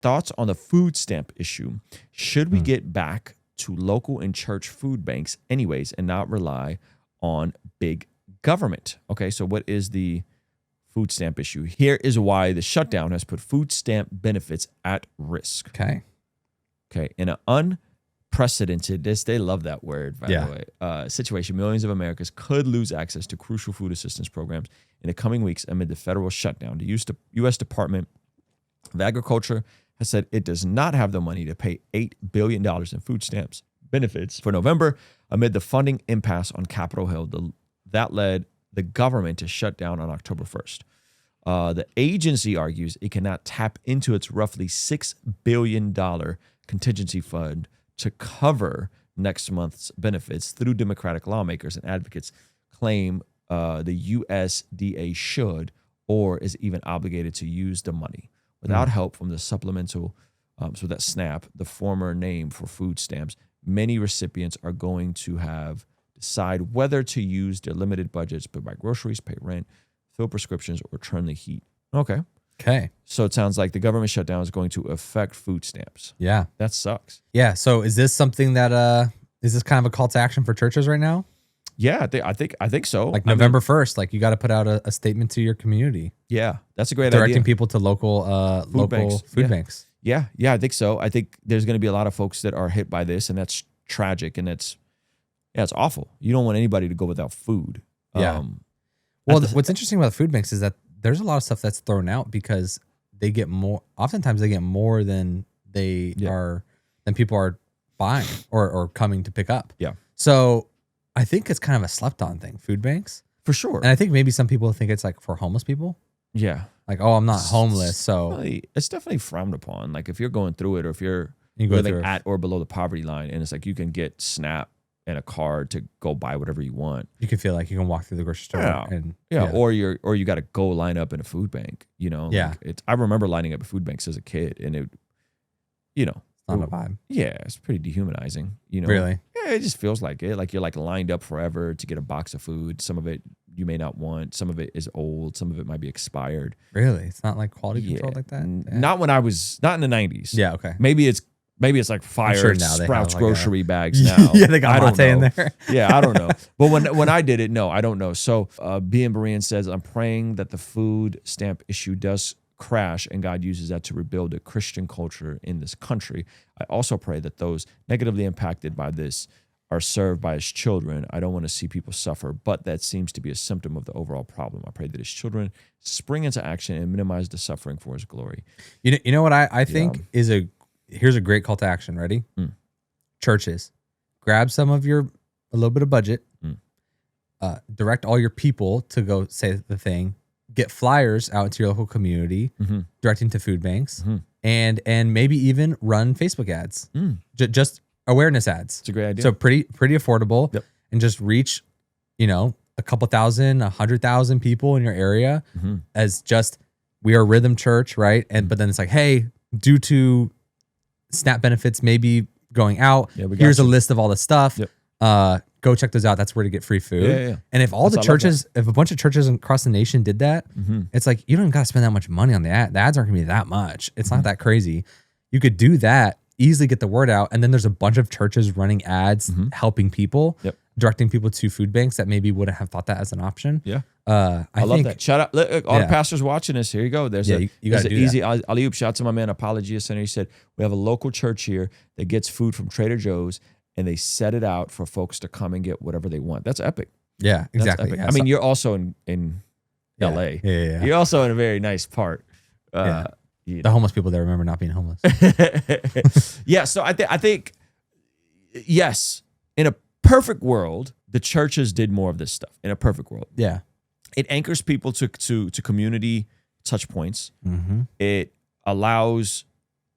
thoughts on the food stamp issue. Should we get back to local and church food banks anyways and not rely on big government? Okay, so what is the food stamp issue? Here is why the shutdown has put food stamp benefits at risk. Okay. In an unprecedented, they love that word, by the way, situation, millions of Americans could lose access to crucial food assistance programs in the coming weeks amid the federal shutdown. The U.S. Department of Agriculture has said it does not have the money to pay $8 billion in food stamps benefits for November amid the funding impasse on Capitol Hill that led the government to shut down on October 1st. The agency argues it cannot tap into its roughly $6 billion contingency fund to cover next month's benefits through Democratic lawmakers and advocates claim the USDA should or is even obligated to use the money. Without help from the supplemental, so that SNAP, the former name for food stamps, many recipients are going to have decide whether to use their limited budgets, but buy groceries, pay rent, fill prescriptions, or turn the heat. Okay. So it sounds like the government shutdown is going to affect food stamps. Yeah. That sucks. Yeah. So is this something that is this kind of a call to action for churches right now? Yeah, I think so. Like November 1st, like you got to put out a statement to your community. Yeah, that's a great idea. Directing people to local food banks. Yeah, I think so. I think there's going to be a lot of folks that are hit by this, and that's tragic, and it's awful. You don't want anybody to go without food. Yeah. Well, what's interesting about the food banks is that there's a lot of stuff that's thrown out because they get more. Oftentimes, they get more than than people are buying or coming to pick up. Yeah. So I think it's kind of a slept-on thing, food banks. For sure. And I think maybe some people think it's like for homeless people. Yeah. Like, oh, I'm not homeless, so. It's definitely frowned upon. Like, if you're going through it or if you're living at or below the poverty line and it's like you can get SNAP and a card to go buy whatever you want. You can feel like you can walk through the grocery store. Or you got to go line up in a food bank, you know. Yeah. Like I remember lining up at food banks as a kid and it, you know. It's not a vibe. Yeah, it's pretty dehumanizing, you know. Really? Yeah, it just feels like it. Like you're like lined up forever to get a box of food. Some of it you may not want. Some of it is old. Some of it might be expired. Really? It's not like quality control like that? Not when I was, not in the 90s. Yeah, okay. Maybe it's like fire sure now Sprouts like grocery bags now. Yeah, they got mate in there. Yeah, I don't know. But when I did it, no, I don't know. So B.M. Berean says, I'm praying that the food stamp issue does crash and God uses that to rebuild a Christian culture in this country. I also pray that those negatively impacted by this are served by his children. I don't want to see people suffer, but that seems to be a symptom of the overall problem. I pray that his children spring into action and minimize the suffering for his glory. You know what I think is here's a great call to action. Ready? Churches, grab some of a little bit of budget, direct all your people to go say the thing, get flyers out into your local community, directing to food banks, and maybe even run Facebook ads, just awareness ads. It's a great idea. So pretty affordable, and just reach, a couple thousand, 100,000 people in your area as just, we are Rhythm Church, right? And but then it's like, hey, due to SNAP benefits maybe going out, here's a list of all the stuff. Go check those out. That's where to get free food. Yeah. And if all the churches, if a bunch of churches across the nation did that, it's like, you don't even got to spend that much money on the ad. The ads aren't gonna be that much. It's not that crazy. You could do that, easily get the word out. And then there's a bunch of churches running ads, helping people, directing people to food banks that maybe wouldn't have thought that as an option. Yeah. I love that. Shout out all the pastors watching this. Here you go. There's an easy alley-oop. Shout out to my man, Apologia Center. He said, we have a local church here that gets food from Trader Joe's and they set it out for folks to come and get whatever they want. That's epic. Yeah, exactly. Yeah, I mean, you're also in LA. Yeah. You're also in a very nice part. The homeless people there remember not being homeless. Yeah, so I think, yes, in a perfect world, the churches did more of this stuff. In a perfect world. Yeah. It anchors people to community touch points. It allows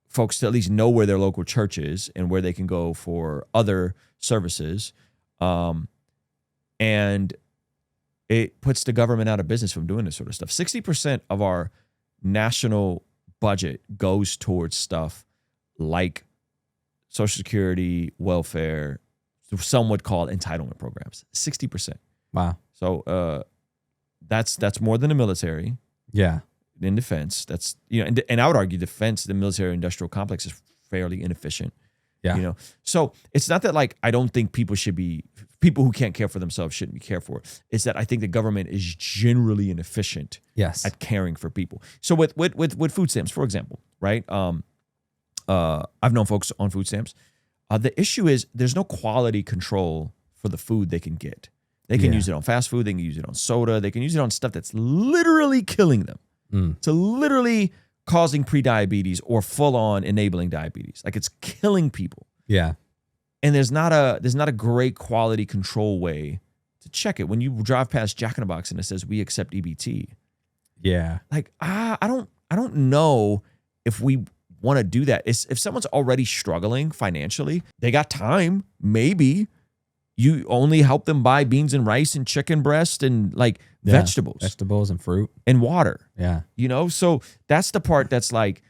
folks to at least know where their local church is and where they can go for other services. And it puts the government out of business from doing this sort of stuff. 60% of our national budget goes towards stuff like Social Security, welfare, some would call entitlement programs. 60%. Wow. So that's more than the military. Yeah. in defense. That's, and I would argue defense, the military industrial complex is fairly inefficient. Yeah. So it's not that like I don't think people who can't care for themselves shouldn't be cared for. It's that I think the government is generally inefficient at caring for people. So with food stamps, for example, right? I've known folks on food stamps. The issue is there's no quality control for the food they can get. They can use it on fast food. They can use it on soda. They can use it on stuff that's literally killing them. To literally causing prediabetes or full on enabling diabetes. Like it's killing people. Yeah. And there's not a great quality control way to check it. When you drive past Jack in the Box and it says we accept EBT. Yeah. Like I don't know if we want to do that. If someone's already struggling financially, they got time, maybe you only help them buy beans and rice and chicken breast and like vegetables and fruit and water. Yeah. So that's the part that's like,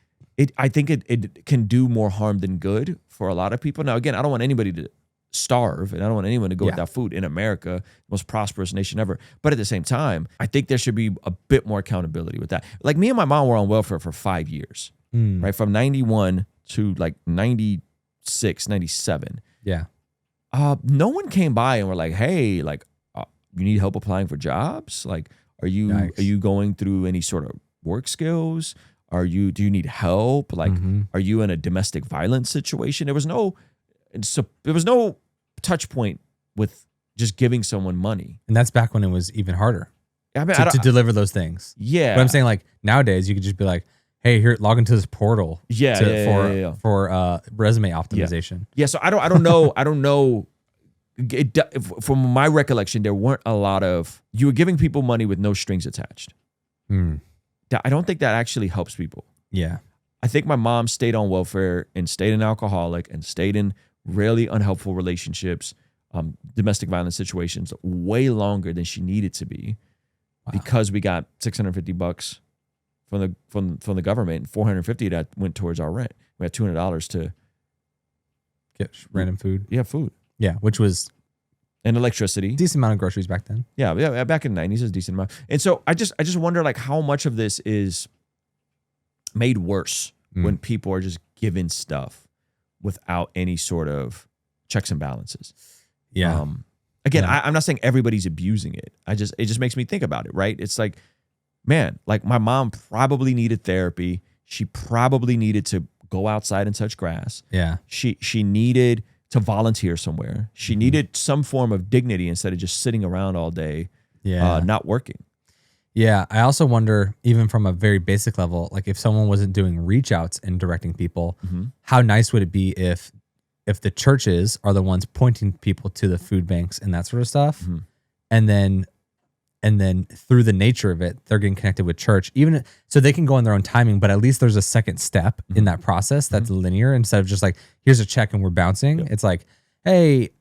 I think it can do more harm than good for a lot of people. Now, again, I don't want anybody to starve and I don't want anyone to go without food in America, most prosperous nation ever. But at the same time, I think there should be a bit more accountability with that. Like me and my mom were on welfare for 5 years, right? From 91 to like 96, 97. Yeah. No one came by and were like, hey, like, you need help applying for jobs? Like, are you going through any sort of work skills? Do you need help? Like, are you in a domestic violence situation? There was no touch point with just giving someone money. And that's back when it was even harder to deliver those things. Yeah. But I'm saying like nowadays you could just be like, hey, here, log into this portal. For resume optimization. Yeah. So I don't know. From my recollection, there weren't a lot of, you were giving people money with no strings attached. I don't think that actually helps people. Yeah. I think my mom stayed on welfare and stayed an alcoholic and stayed in really unhelpful relationships, domestic violence situations way longer than she needed to be because we got $650 from the government and $450 that went towards our rent. We had $200 to get random food. Yeah, food. Yeah, which was and electricity. Decent amount of groceries back then. Yeah, back in the 90s, it was a decent amount. And so I just wonder like how much of this is made worse when people are just given stuff without any sort of checks and balances. Yeah. Again, I'm not saying everybody's abusing it. It just makes me think about it, right? It's like, man, like my mom probably needed therapy. She probably needed to go outside and touch grass. Yeah. She needed to volunteer somewhere. She needed some form of dignity instead of just sitting around all day, not working. Yeah. I also wonder, even from a very basic level, like if someone wasn't doing reach outs and directing people, how nice would it be if the churches are the ones pointing people to the food banks and that sort of stuff, and then through the nature of it, they're getting connected with church, even so they can go on their own timing, but at least there's a second step in that process that's linear instead of just like, here's a check and we're bouncing. Yep. It's like, hey,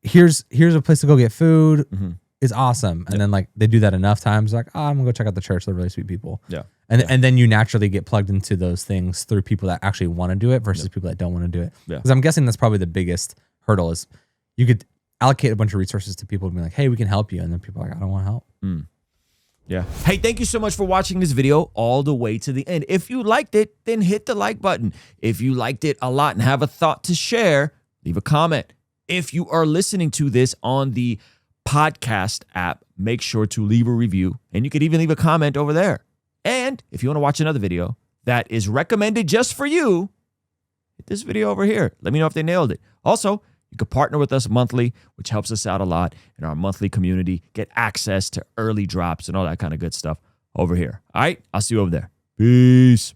here's a place to go get food. It's awesome. And then like they do that enough times, like, oh, I'm gonna go check out the church. They're really sweet people. Yeah. And then you naturally get plugged into those things through people that actually want to do it versus people that don't want to do it. Because I'm guessing that's probably the biggest hurdle is you could allocate a bunch of resources to people and be like, hey, we can help you. And then people are like, I don't want to help. Yeah. Hey, thank you so much for watching this video all the way to the end. If you liked it, then hit the like button. If you liked it a lot and have a thought to share, leave a comment. If you are listening to this on the podcast app, make sure to leave a review, and you could even leave a comment over there. And if you want to watch another video that is recommended just for you, hit this video over here. Let me know if they nailed it. Also, you can partner with us monthly, which helps us out a lot in our monthly community. Get access to early drops and all that kind of good stuff over here. All right, I'll see you over there. Peace.